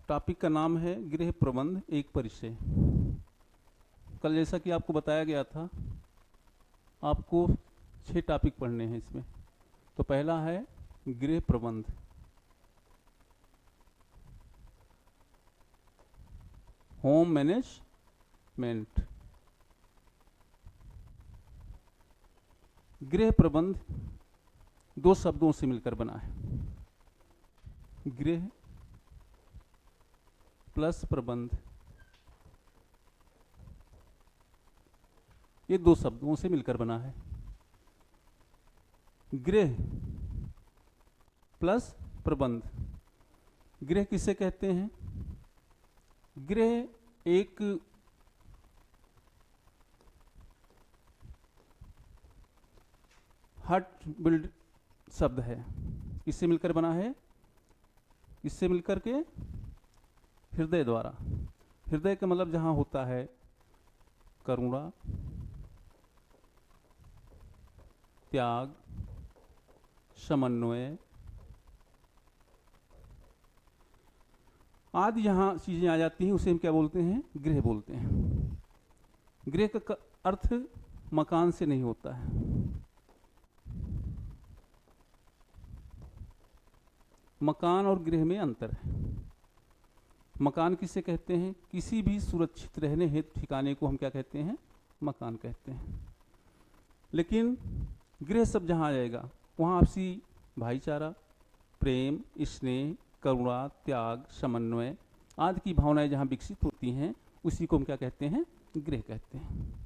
Topic का नाम है गृह प्रबंध एक परिचय। कल जैसा कि आपको बताया गया था, आपको 6 टॉपिक पढ़ने हैं इसमें। तो पहला है गृह प्रबंध। Home management. गृह प्रबंध 2 शब्दों से मिलकर बना है। गृह प्लस प्रबंध, ये 2 शब्दों से मिलकर बना है। गृह प्लस प्रबंध। गृह किसे कहते हैं? गृह एक हार्ट बिल्ड शब्द है। किससे मिलकर बना है? किससे मिलकर के? हृदय द्वारा। हृदय का मतलब जहां होता है करुणा, त्याग, समन्वय आदि जहां चीजें आ जाती हैं उसे हम क्या बोलते हैं? गृह बोलते हैं। गृह का अर्थ मकान से नहीं होता है। मकान और गृह में अंतर है। मकान किसे कहते हैं? किसी भी सुरक्षित रहने हेतु ठिकाने को हम क्या कहते हैं? मकान कहते हैं। लेकिन गृह शब्द जहाँ आ जाएगा वहाँ आपसी भाईचारा, प्रेम, स्नेह, करुणा, त्याग, समन्वय आदि की भावनाएं जहाँ विकसित होती हैं उसी को हम क्या कहते हैं? गृह कहते हैं।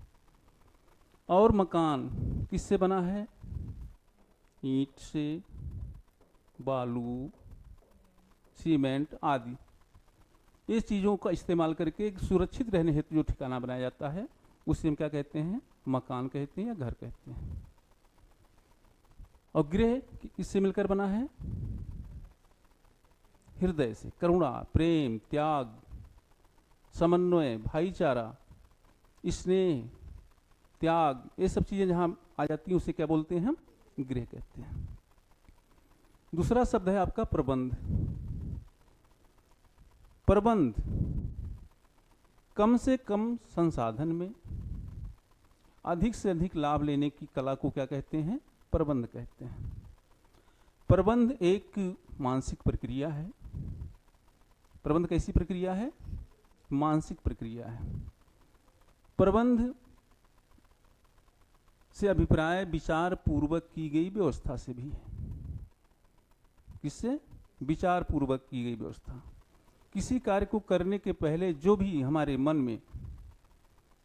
और मकान किससे बना है? ईंट से, बालू, सीमेंट आदि इस चीज़ों का इस्तेमाल करके एक सुरक्षित रहने हेतु जो ठिकाना बनाया जाता है उसे हम क्या कहते हैं? मकान कहते हैं या घर कहते हैं। और गृह किससे मिलकर बना है? हृदय से। करुणा, प्रेम, त्याग, समन्वय, भाईचारा, स्नेह, त्याग ये सब चीजें जहां आ जाती हैं उसे क्या बोलते हैं? हम गृह कहते हैं। दूसरा शब्द है आपका प्रबंध। प्रबंध कम से कम संसाधन में अधिक से अधिक लाभ लेने की कला को क्या कहते हैं? प्रबंध कहते हैं। प्रबंध एक मानसिक प्रक्रिया है। प्रबंध कैसी प्रक्रिया है? मानसिक प्रक्रिया है। प्रबंध से अभिप्राय विचार पूर्वक की गई व्यवस्था से भी है। किससे? विचार पूर्वक की गई व्यवस्था। किसी कार्य को करने के पहले जो भी हमारे मन में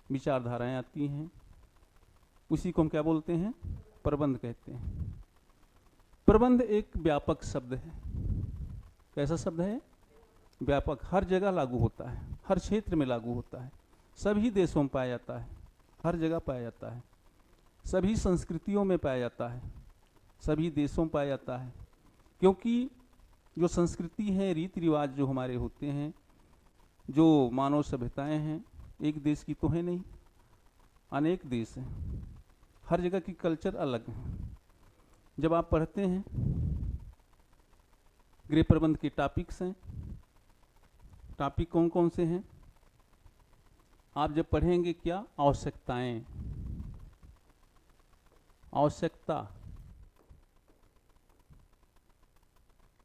विचारधाराएं आती हैं उसी को हम क्या बोलते हैं? प्रबंध कहते हैं। प्रबंध एक व्यापक शब्द है। कैसा शब्द है? व्यापक। हर जगह लागू होता है, हर क्षेत्र में लागू होता है, सभी देशों में पाया जाता है, हर जगह पाया जाता है, सभी संस्कृतियों में पाया जाता है, सभी देशों में पाया जाता है। क्योंकि जो संस्कृति है, रीति रिवाज जो हमारे होते हैं, जो मानव सभ्यताएं हैं, एक देश की तो है नहीं, अनेक देश हैं। हर जगह की कल्चर अलग है। जब आप पढ़ते हैं गृह प्रबंध के टॉपिक्स हैं, टॉपिक कौन कौन से हैं? आप जब पढ़ेंगे क्या? आवश्यकताएं, आवश्यकता,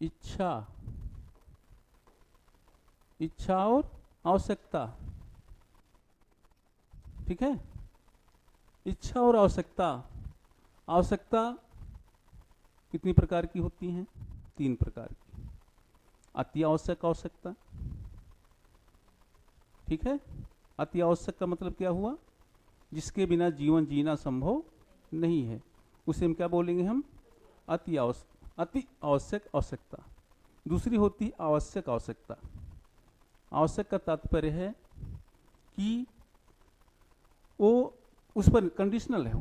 इच्छा, इच्छा और आवश्यकता। ठीक है? इच्छा और आवश्यकता। आवश्यकता कितनी प्रकार की होती हैं? 3 प्रकार की। अति आवश्यक आवश्यकता। ठीक है? अति आवश्यक का मतलब क्या हुआ? जिसके बिना जीवन जीना संभव नहीं है, उसे हम क्या बोलेंगे? हम अति आवश्यक आवश्यकता। दूसरी होती आवश्यक आवश्यकता। आवश्यक का तात्पर्य है कि वो उस पर कंडीशनल है।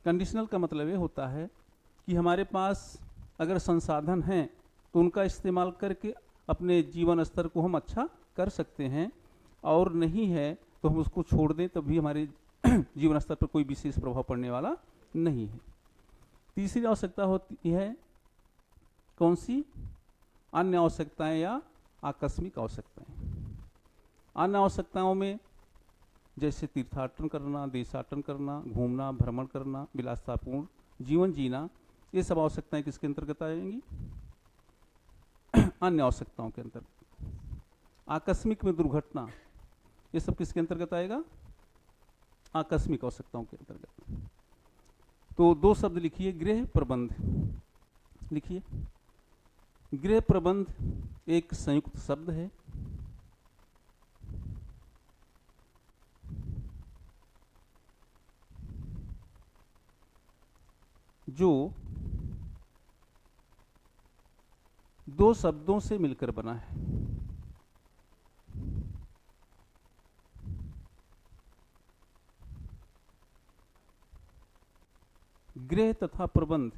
कंडीशनल का मतलब ये होता है कि हमारे पास अगर संसाधन हैं तो उनका इस्तेमाल करके अपने जीवन स्तर को हम अच्छा कर सकते हैं, और नहीं है तो हम उसको छोड़ दें तब भी हमारे जीवन स्तर पर कोई विशेष प्रभाव पड़ने वाला नहीं है। तीसरी आवश्यकता होती है कौन सी? अन्य आवश्यकताएं या आकस्मिक आवश्यकताएं। अन्य आवश्यकताओं में जैसे तीर्थाटन करना, देशाटन करना, घूमना, भ्रमण करना, विलासतापूर्ण जीवन जीना, ये सब आवश्यकताएं किसके अंतर्गत आएंगी? अन्य आवश्यकताओं के अंतर्गत। आकस्मिक में दुर्घटना, ये सब किसके अंतर्गत आएगा? आकस्मिक आवश्यकताओं के अंतर्गत। तो दो शब्द लिखिए, गृह प्रबंध। लिखिए, गृह प्रबंध एक संयुक्त शब्द है जो दो शब्दों से मिलकर बना है। गृह तथा प्रबंध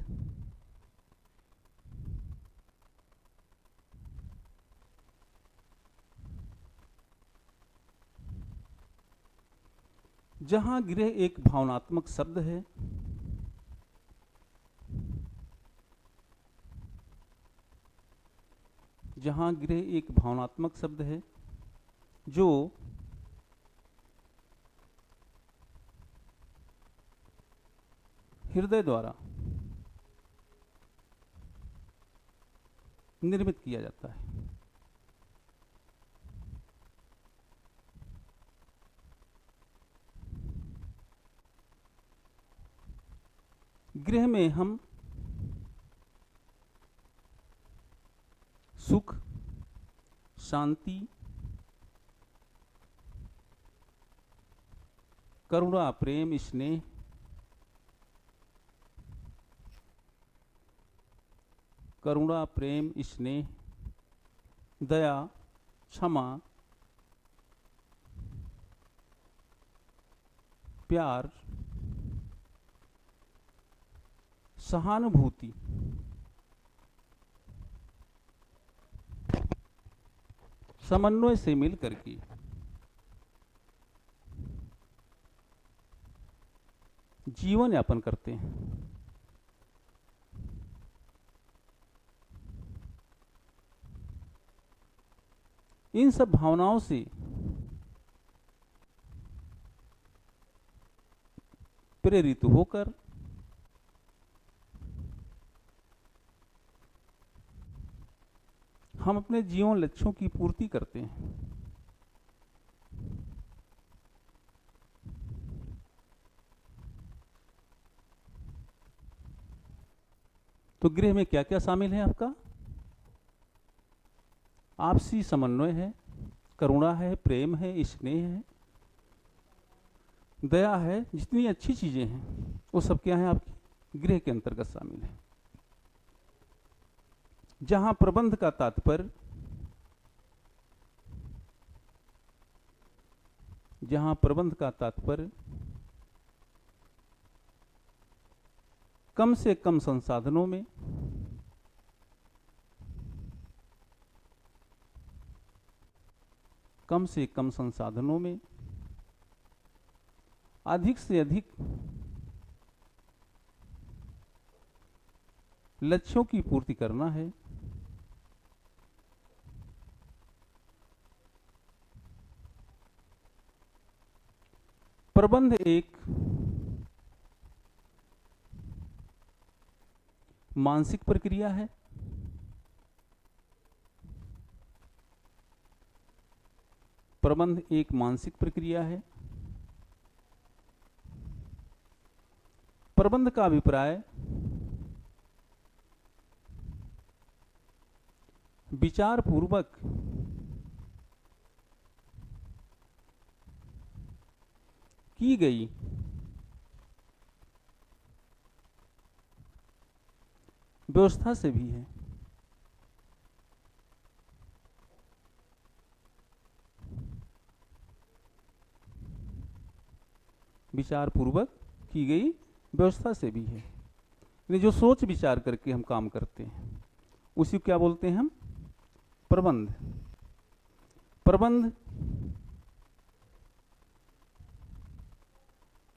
जहां गृह एक भावनात्मक शब्द है, जहां गृह एक भावनात्मक शब्द है जो हृदय द्वारा निर्मित किया जाता है। गृह में हम सुख, शांति, करुणा, प्रेम, स्नेह, करुणा, प्रेम, स्नेह, दया, क्षमा, प्यार, सहानुभूति, समन्वय से मिल करके जीवन यापन करते हैं। इन सब भावनाओं से प्रेरित होकर हम अपने जीवन लक्ष्यों की पूर्ति करते हैं। तो गृह में क्या क्या शामिल है आपका? आपसी समन्वय है, करुणा है, प्रेम है, स्नेह है, दया है, जितनी अच्छी चीजें हैं वो सब क्या है आपकी गृह के अंतर्गत शामिल है। जहां प्रबंध का तात्पर्य, कम से कम संसाधनों में अधिक से अधिक लक्ष्यों की पूर्ति करना है। प्रबंध एक मानसिक प्रक्रिया है। प्रबंध एक मानसिक प्रक्रिया है। प्रबंध का अभिप्राय विचार पूर्वक की गई व्यवस्था से भी है। विचार पूर्वक की गई व्यवस्था से भी है, यानी जो सोच विचार करके हम काम करते हैं उसी को क्या बोलते हैं हम? प्रबंध। प्रबंध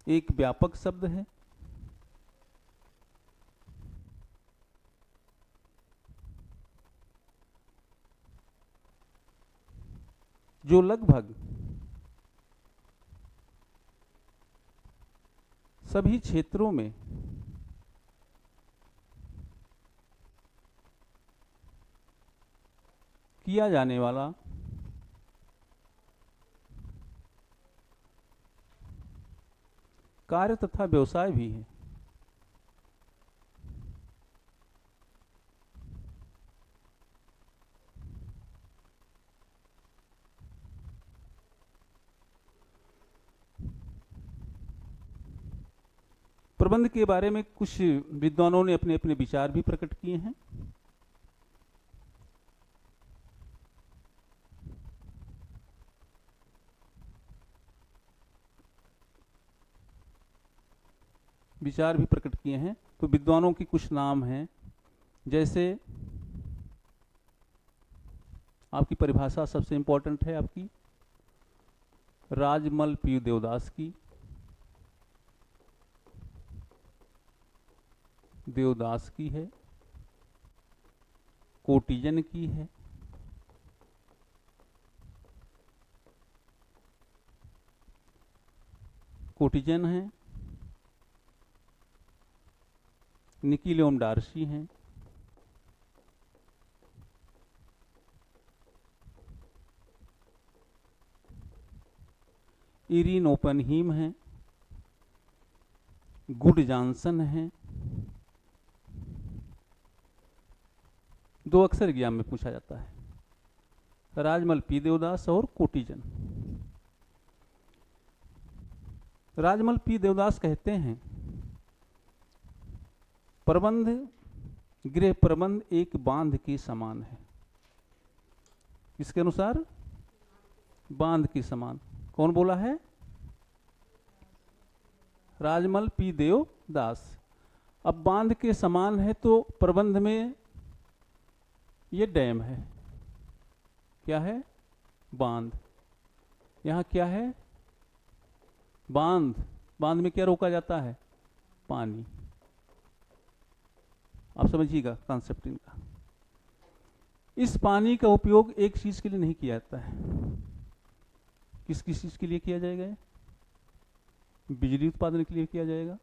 एक व्यापक शब्द है। जो लगभग सभी क्षेत्रों में किया जाने वाला कार्य तथा व्यवसाय भी है। प्रबंध के बारे में कुछ विद्वानों ने अपने अपने विचार भी प्रकट किए हैं। तो विद्वानों के कुछ नाम हैं, जैसे आपकी परिभाषा सबसे इंपॉर्टेंट है आपकी राजमल पी देवदास की, है, कोटिजन की है, निकीलियम डार्सी हैं, इरीन ओपनहीम हैं, गुड जॉनसन हैं। दो अक्सर एग्जाम में पूछा जाता है, राजमल पी देवदास और कोटिजन। राजमल पी देवदास कहते हैं प्रबंध, गृह प्रबंध एक बांध के समान है। इसके अनुसार बांध के समान। कौन बोला है? राजमल पी देवदास। अब बांध के समान है तो प्रबंध में ये डैम है, क्या है? बांध। यहां क्या है? बांध। बांध में क्या रोका जाता है? पानी। आप समझिएगा कॉन्सेप्ट इनका। इस पानी का उपयोग एक चीज के लिए नहीं किया जाता है। किस किस चीज के लिए किया जाएगा? बिजली उत्पादन के लिए किया जाएगा,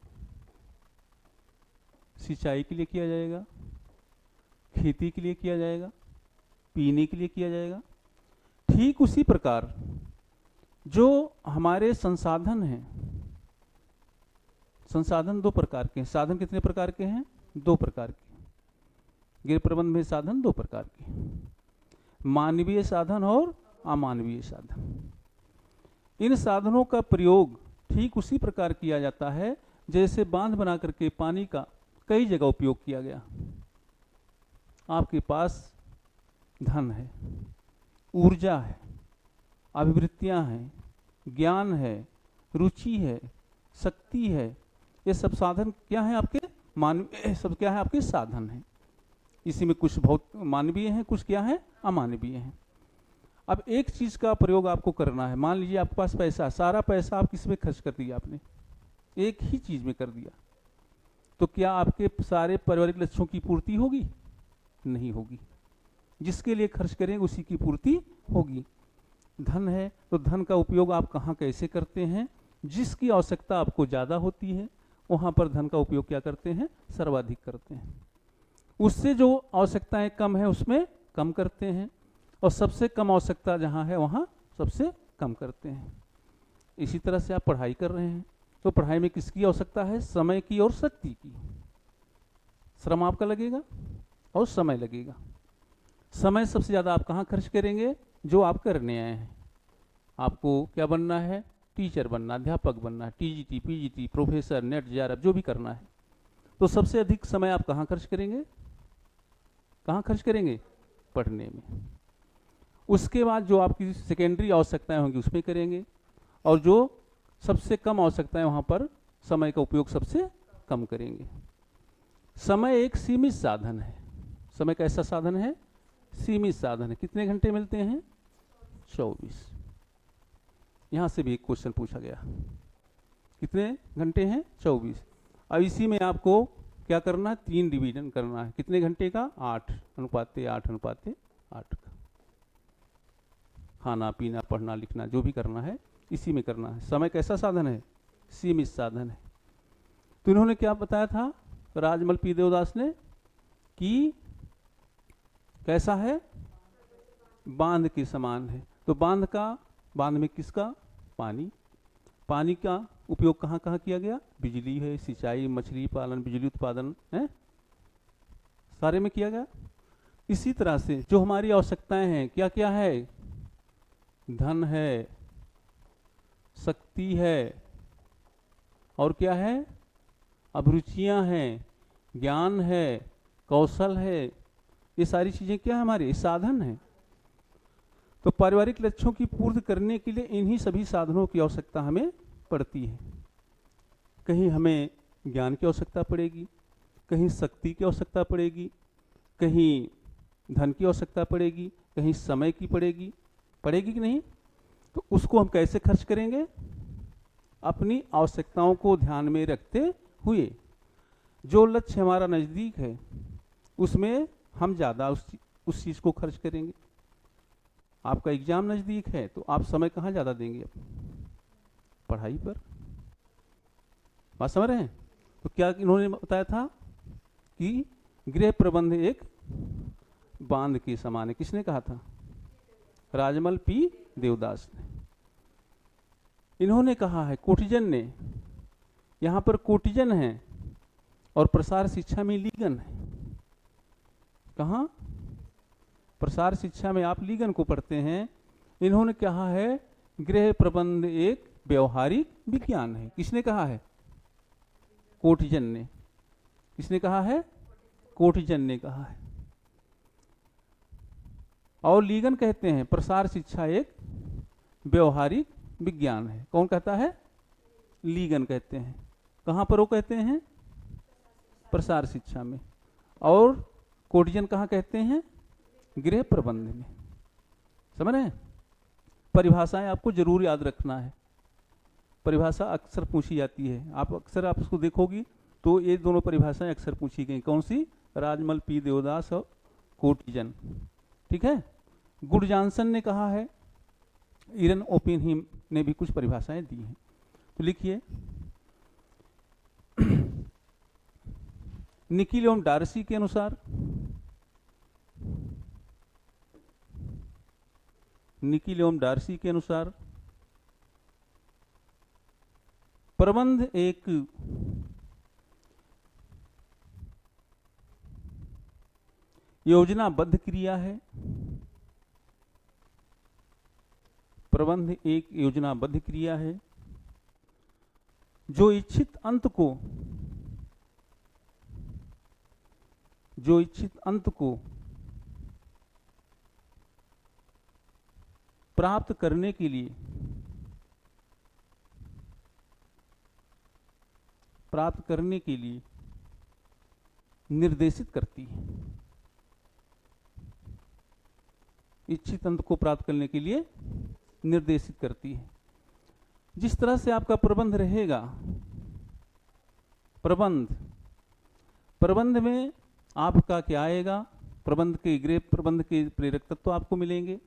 सिंचाई के लिए किया जाएगा, खेती के लिए किया जाएगा, पीने के लिए किया जाएगा। ठीक उसी प्रकार जो हमारे संसाधन हैं, संसाधन दो प्रकार के हैं। साधन कितने प्रकार के हैं? दो प्रकार के। गृह प्रबंध में साधन दो प्रकार के, मानवीय साधन और अमानवीय साधन। इन साधनों का प्रयोग ठीक उसी प्रकार किया जाता है जैसे बांध बना करके पानी का कई जगह उपयोग किया गया। आपके पास धन है, ऊर्जा है, अभिवृत्तियां हैं, ज्ञान है, रुचि है, शक्ति है। ये सब साधन क्या है आपके? मानवीय। सब क्या है आपके? साधन है। इसी में कुछ बहुत मानवीय हैं, कुछ क्या है? अमानवीय हैं। अब एक चीज का प्रयोग आपको करना है। मान लीजिए आपके पास पैसा, सारा पैसा आप किस में खर्च कर दिया? आपने एक ही चीज में कर दिया, तो क्या आपके सारे पारिवारिक लक्ष्यों की पूर्ति होगी? नहीं होगी। जिसके लिए खर्च करेंगे उसी की पूर्ति होगी। धन है तो धन का उपयोग आप कहाँ कैसे करते हैं? जिसकी आवश्यकता आपको ज्यादा होती है वहां पर धन का उपयोग क्या करते हैं? सर्वाधिक करते हैं। उससे जो आवश्यकताएं कम है उसमें कम करते हैं, और सबसे कम आवश्यकता जहां है वहां सबसे कम करते हैं। इसी तरह से आप पढ़ाई कर रहे हैं तो पढ़ाई में किसकी आवश्यकता है? समय की और शक्ति की। श्रम आपका लगेगा और समय लगेगा। समय सबसे ज्यादा आप कहाँ खर्च करेंगे? जो आप करने आए हैं। आपको क्या बनना है? टीचर बनना, अध्यापक बनना, TGT, PGT, professor, net, JRF, जो भी करना है। तो सबसे अधिक समय आप कहाँ खर्च करेंगे? कहाँ खर्च करेंगे? पढ़ने में। उसके बाद जो आपकी सेकेंडरी आवश्यकताएं होंगी उसमें करेंगे, और जो सबसे कम आवश्यकताएं वहां पर समय का उपयोग सबसे कम करेंगे। समय एक सीमित साधन है। समय कैसा साधन है? सीमित साधन है। कितने घंटे मिलते हैं? 24। यहां से भी एक क्वेश्चन पूछा गया, कितने घंटे हैं? 24। अब इसी में आपको क्या करना है? 3 डिवीजन करना है। कितने घंटे का? 8 अनुपाते 8 अनुपाते 8 का। खाना पीना पढ़ना लिखना जो भी करना है इसी में करना है। समय कैसा साधन है? सीमित साधन है। तो इन्होंने क्या बताया था राजमल पी देवदास ने कि कैसा है? बांध के समान है। तो बांध में किसका? पानी। पानी का उपयोग कहाँ कहाँ किया गया? बिजली है, सिंचाई, मछली पालन, बिजली उत्पादन है, सारे में किया गया। इसी तरह से जो हमारी आवश्यकताएं हैं, क्या क्या है? धन है, शक्ति है, और क्या है? अभिरुचियां हैं, ज्ञान है, कौशल है, ये सारी चीजें क्या है? हमारे साधन हैं। तो पारिवारिक लक्ष्यों की पूर्ति करने के लिए इन्हीं सभी साधनों की आवश्यकता हमें पड़ती है। कहीं हमें ज्ञान की आवश्यकता पड़ेगी, कहीं शक्ति की आवश्यकता पड़ेगी, कहीं धन की आवश्यकता पड़ेगी, कहीं समय की पड़ेगी कि नहीं? तो उसको हम कैसे खर्च करेंगे? अपनी आवश्यकताओं को ध्यान में रखते हुए। जो लक्ष्य हमारा नज़दीक है उसमें हम ज़्यादा उस चीज़ को खर्च करेंगे। आपका एग्जाम नज़दीक है तो आप समय कहाँ ज़्यादा देंगे? पढ़ाई पर। बात समझ रहे हैं? तो क्या इन्होंने बताया था कि गृह प्रबंध एक बांध के समान है। किसने कहा था? राजमल पी देवदास ने। इन्होंने कहा है, कोटिजन ने। यहाँ पर कोटिजन है और प्रसार शिक्षा में लीगन है। कहाँ? प्रसार शिक्षा में आप लीगन को पढ़ते हैं। इन्होंने कहा है गृह प्रबंध एक व्यवहारिक विज्ञान है। किसने कहा है? कोटिजन ने। किसने कहा है? कोटिजन ने कहा है। और लीगन कहते हैं प्रसार शिक्षा एक व्यवहारिक विज्ञान है। कौन कहता है? लीगन कहते हैं। कहाँ पर वो कहते हैं? प्रसार शिक्षा में। और कोटिजन कहाँ कहते हैं? गृह प्रबंध में। समझ रहे हैं? परिभाषाएं आपको जरूर याद रखना है। परिभाषा अक्सर पूछी जाती है। आप उसको देखोगी तो ये दोनों परिभाषाएं अक्सर पूछी गई। कौन सी? राजमल पी देवदास और कोटिजन। ठीक है। गुड जॉनसन ने कहा है, इरन ओपेनहीम ने भी कुछ परिभाषाएं दी हैं। तो लिखिए, निकिल एवं डार्सी के अनुसार, निकिल एवं डार्सी के अनुसार प्रबंध एक योजनाबद्ध क्रिया है। प्रबंध एक योजनाबद्ध क्रिया है जो इच्छित अंत को प्राप्त करने के लिए निर्देशित करती है। इच्छित अंत को प्राप्त करने के लिए निर्देशित करती है। जिस तरह से आपका प्रबंध रहेगा, प्रबंध में आपका क्या आएगा? गृह प्रबंध के प्रेरक तत्व आपको मिलेंगे।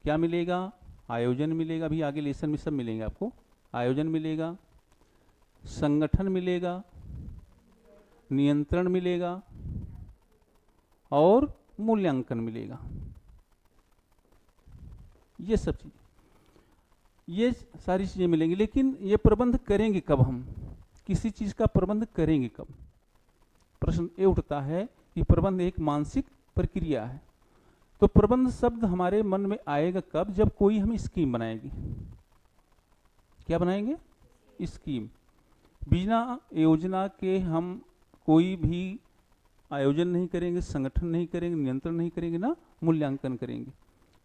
क्या मिलेगा? आयोजन मिलेगा। अभी आगे लेसन में सब मिलेंगे आपको। आयोजन मिलेगा, संगठन मिलेगा, नियंत्रण मिलेगा और मूल्यांकन मिलेगा। ये सब चीज, ये सारी चीजें मिलेंगी। लेकिन ये प्रबंध करेंगे कब? हम किसी चीज का प्रबंध करेंगे कब? प्रश्न ये उठता है कि प्रबंध एक मानसिक प्रक्रिया है। तो प्रबंध शब्द हमारे मन में आएगा कब? जब कोई हम स्कीम बनाएगी। क्या बनाएंगे? स्कीम। बिना योजना के हम कोई भी आयोजन नहीं करेंगे, संगठन नहीं करेंगे, नियंत्रण नहीं करेंगे, ना मूल्यांकन करेंगे।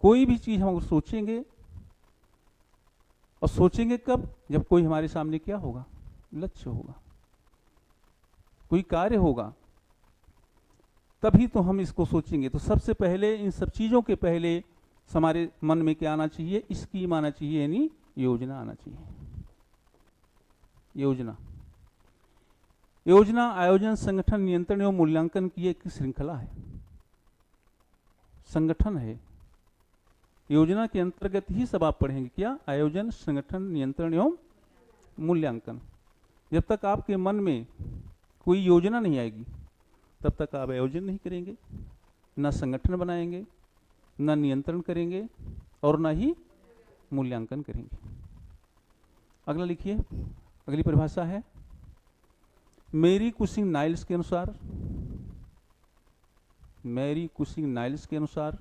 कोई भी चीज हम सोचेंगे, और सोचेंगे कब? जब कोई हमारे सामने क्या होगा? लक्ष्य होगा, कोई कार्य होगा, तभी तो हम इसको सोचेंगे। तो सबसे पहले, इन सब चीजों के पहले हमारे मन में क्या आना चाहिए? स्कीम आना चाहिए, यानी योजना आना चाहिए। योजना आयोजन, संगठन, नियंत्रण एवं मूल्यांकन की एक श्रृंखला है, संगठन है। योजना के अंतर्गत ही सब आप पढ़ेंगे। क्या? आयोजन, संगठन, नियंत्रण एवं मूल्यांकन। जब तक आपके मन में कोई योजना नहीं आएगी तब तक आप आयोजन नहीं करेंगे, ना संगठन बनाएंगे, ना नियंत्रण करेंगे और ना ही मूल्यांकन करेंगे। अगला लिखिए, अगली परिभाषा है मैरी कुशिंग नाइल्स के अनुसार, मैरी कुशिंग नाइल्स के अनुसार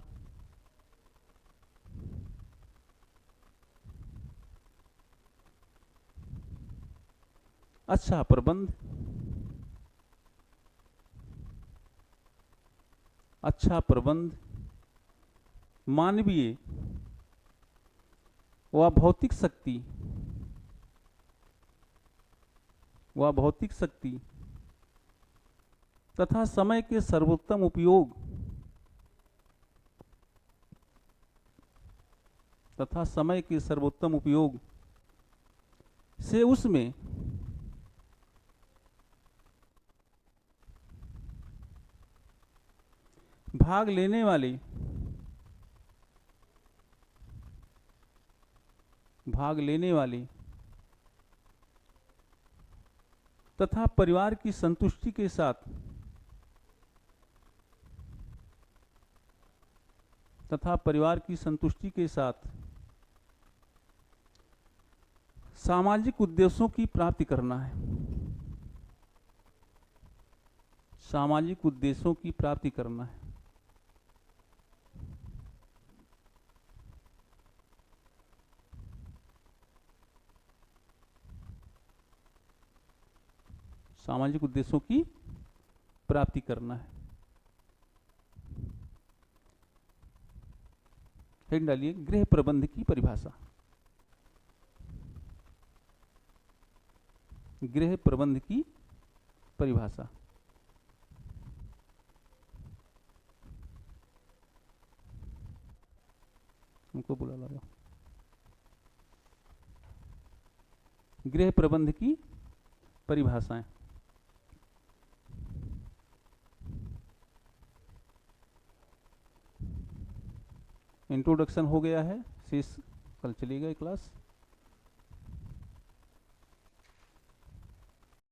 अच्छा प्रबंध, अच्छा प्रबंध मानवीय व भौतिक शक्ति तथा समय के सर्वोत्तम उपयोग से उसमें भाग लेने वाले तथा परिवार की संतुष्टि के साथ सामाजिक उद्देश्यों की प्राप्ति करना है। सामाजिक उद्देश्यों की प्राप्ति करना है। सामाजिक उद्देश्यों की प्राप्ति करना है। हेड डालिए गृह प्रबंध की परिभाषा। गृह प्रबंध की परिभाषा उनको बुला लो। गृह प्रबंध की परिभाषाएं। इंट्रोडक्शन हो गया है, शेष कल चलेगा क्लास।